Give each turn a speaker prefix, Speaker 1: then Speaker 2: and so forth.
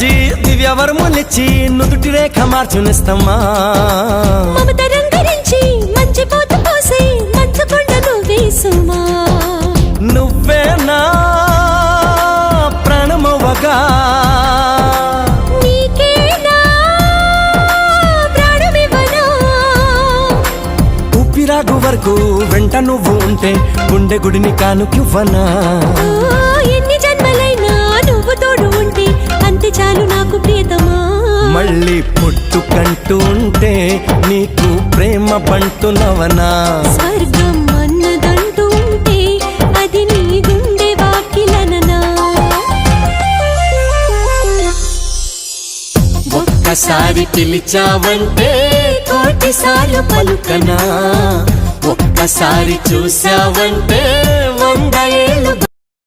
Speaker 1: వచ్చి దివ్యవరములిచ్చి నుదుటి రేఖ మార్చునిస్తమ్మా
Speaker 2: మమత రంగరించి మంచి పోత పోసి మంచు కొండ నువ్వేసుమా
Speaker 1: నువ్వే నా ప్రాణమవ్వగా
Speaker 2: నీకేనా ప్రాణమివ్వనా
Speaker 1: ఊపిరాగు వరకు వెంట నువ్వు ఉంటే గుండె గుడిని కానుకివ్వనా
Speaker 2: ఎన్ని జన్మలైనా నువ్వు తోడు ఉంటే అంతే చాలు నాకు ప్రియతమా
Speaker 1: మళ్ళీ పుట్టుకంటూ ఉంటే నీకు ప్రేమ పంటునవనా
Speaker 2: స్వర్గం అన్నదంటూ ఉంటే అది నీ గుండె వాకిలననా
Speaker 1: ఒక్కసారి పిలిచావంటే కోటిసార్లు పలుకనా ఒక్కసారి చూసావంటే 100 ఏళ్ళు